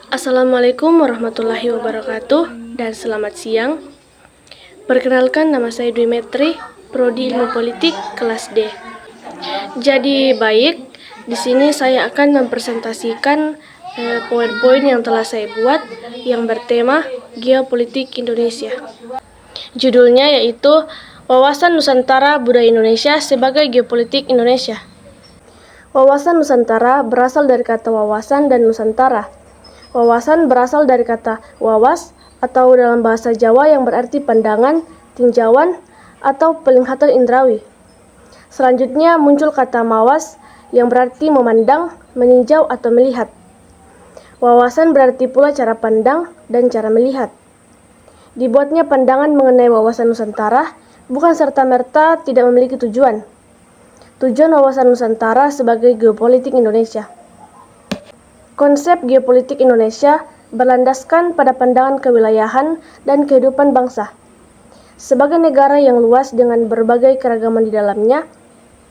Assalamualaikum warahmatullahi wabarakatuh dan selamat siang. Perkenalkan, nama saya Dwi Metri, Prodi Ilmu Politik kelas D. Jadi baik, di sini saya akan mempresentasikan PowerPoint yang telah saya buat yang bertema Geopolitik Indonesia. Judulnya yaitu Wawasan Nusantara Budaya Indonesia sebagai Geopolitik Indonesia. Wawasan Nusantara berasal dari kata wawasan dan Nusantara. Wawasan berasal dari kata wawas atau dalam bahasa Jawa yang berarti pandangan, tinjauan, atau penglihatan indrawi. Selanjutnya muncul kata mawas yang berarti memandang, meninjau, atau melihat. Wawasan berarti pula cara pandang dan cara melihat. Dibuatnya pandangan mengenai wawasan Nusantara bukan serta-merta tidak memiliki tujuan. Tujuan wawasan Nusantara sebagai geopolitik Indonesia. Konsep geopolitik Indonesia berlandaskan pada pandangan kewilayahan dan kehidupan bangsa. Sebagai negara yang luas dengan berbagai keragaman di dalamnya,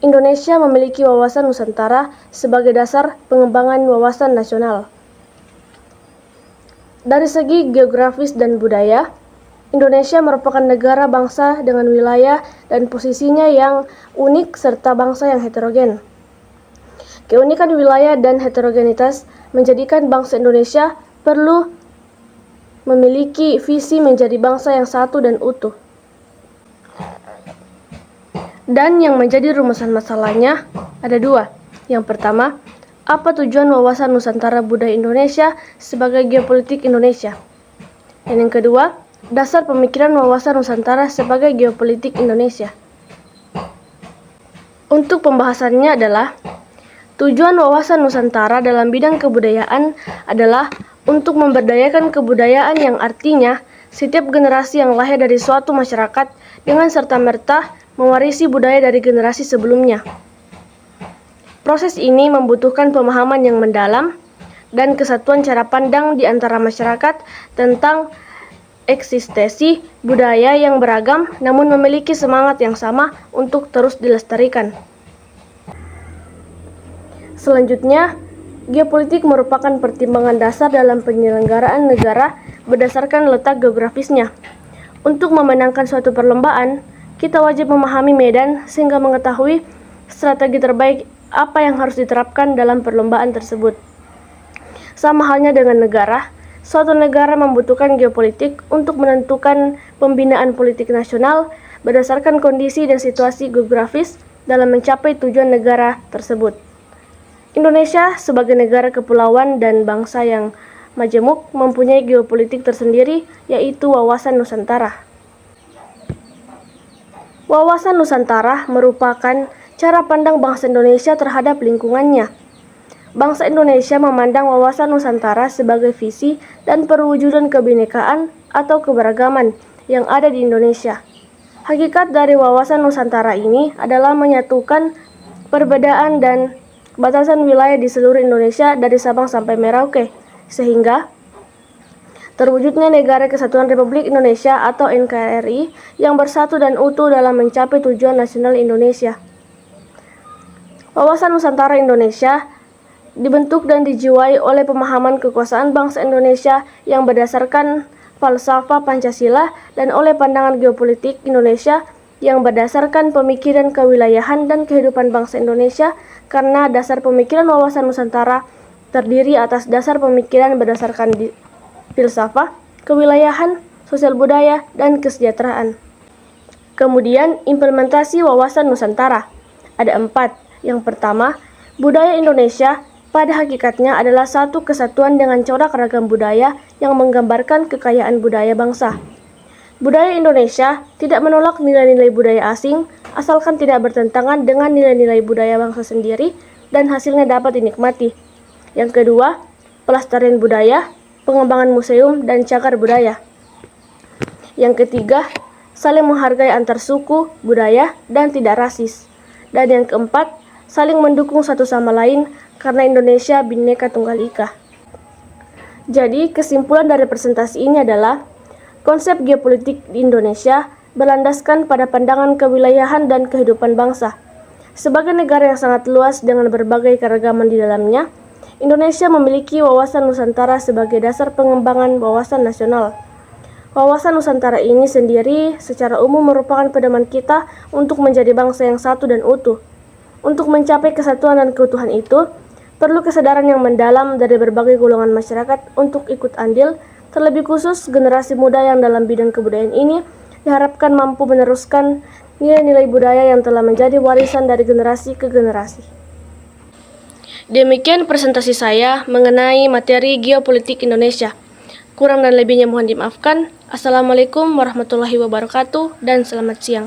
Indonesia memiliki wawasan Nusantara sebagai dasar pengembangan wawasan nasional. Dari segi geografis dan budaya, Indonesia merupakan negara bangsa dengan wilayah dan posisinya yang unik serta bangsa yang heterogen. Keunikan wilayah dan heterogenitas menjadikan bangsa Indonesia perlu memiliki visi menjadi bangsa yang satu dan utuh. Dan yang menjadi rumusan masalahnya ada dua. Yang pertama, apa tujuan wawasan Nusantara Budaya Indonesia sebagai geopolitik Indonesia? Dan yang kedua, dasar pemikiran wawasan Nusantara sebagai geopolitik Indonesia. Untuk pembahasannya adalah tujuan wawasan Nusantara dalam bidang kebudayaan adalah untuk memberdayakan kebudayaan yang artinya setiap generasi yang lahir dari suatu masyarakat dengan serta-merta mewarisi budaya dari generasi sebelumnya. Proses ini membutuhkan pemahaman yang mendalam dan kesatuan cara pandang di antara masyarakat tentang eksistensi budaya yang beragam namun memiliki semangat yang sama untuk terus dilestarikan. Selanjutnya, geopolitik merupakan pertimbangan dasar dalam penyelenggaraan negara berdasarkan letak geografisnya. Untuk memenangkan suatu perlombaan, kita wajib memahami medan sehingga mengetahui strategi terbaik apa yang harus diterapkan dalam perlombaan tersebut. Sama halnya dengan negara, suatu negara membutuhkan geopolitik untuk menentukan pembinaan politik nasional berdasarkan kondisi dan situasi geografis dalam mencapai tujuan negara tersebut. Indonesia sebagai negara kepulauan dan bangsa yang majemuk mempunyai geopolitik tersendiri, yaitu wawasan Nusantara. Wawasan Nusantara merupakan cara pandang bangsa Indonesia terhadap lingkungannya. Bangsa Indonesia memandang wawasan Nusantara sebagai visi dan perwujudan kebinekaan atau keberagaman yang ada di Indonesia. Hakikat dari wawasan Nusantara ini adalah menyatukan perbedaan dan batasan wilayah di seluruh Indonesia dari Sabang sampai Merauke, sehingga terwujudnya Negara Kesatuan Republik Indonesia atau NKRI yang bersatu dan utuh dalam mencapai tujuan nasional Indonesia. Wawasan Nusantara Indonesia dibentuk dan dijiwai oleh pemahaman kekuasaan bangsa Indonesia yang berdasarkan falsafah Pancasila dan oleh pandangan geopolitik Indonesia yang berdasarkan pemikiran kewilayahan dan kehidupan bangsa Indonesia, karena dasar pemikiran wawasan Nusantara terdiri atas dasar pemikiran berdasarkan filsafat, kewilayahan, sosial budaya, dan kesejahteraan. Kemudian, implementasi wawasan Nusantara. Ada 4. Yang pertama, budaya Indonesia pada hakikatnya adalah satu kesatuan dengan corak ragam budaya yang menggambarkan kekayaan budaya bangsa. Budaya Indonesia tidak menolak nilai-nilai budaya asing, asalkan tidak bertentangan dengan nilai-nilai budaya bangsa sendiri dan hasilnya dapat dinikmati. Yang kedua, pelestarian budaya, pengembangan museum, dan cagar budaya. Yang ketiga, saling menghargai antar suku, budaya, dan tidak rasis. Dan yang keempat, saling mendukung satu sama lain karena Indonesia Bhinneka Tunggal Ika. Jadi, kesimpulan dari presentasi ini adalah konsep geopolitik di Indonesia berlandaskan pada pandangan kewilayahan dan kehidupan bangsa. Sebagai negara yang sangat luas dengan berbagai keragaman di dalamnya, Indonesia memiliki wawasan Nusantara sebagai dasar pengembangan wawasan nasional. Wawasan Nusantara ini sendiri secara umum merupakan pedoman kita untuk menjadi bangsa yang satu dan utuh. Untuk mencapai kesatuan dan keutuhan itu, perlu kesadaran yang mendalam dari berbagai golongan masyarakat untuk ikut andil, terlebih khusus generasi muda yang dalam bidang kebudayaan ini diharapkan mampu meneruskan nilai-nilai budaya yang telah menjadi warisan dari generasi ke generasi. Demikian presentasi saya mengenai materi geopolitik Indonesia. Kurang dan lebihnya mohon dimaafkan. Assalamualaikum warahmatullahi wabarakatuh dan selamat siang.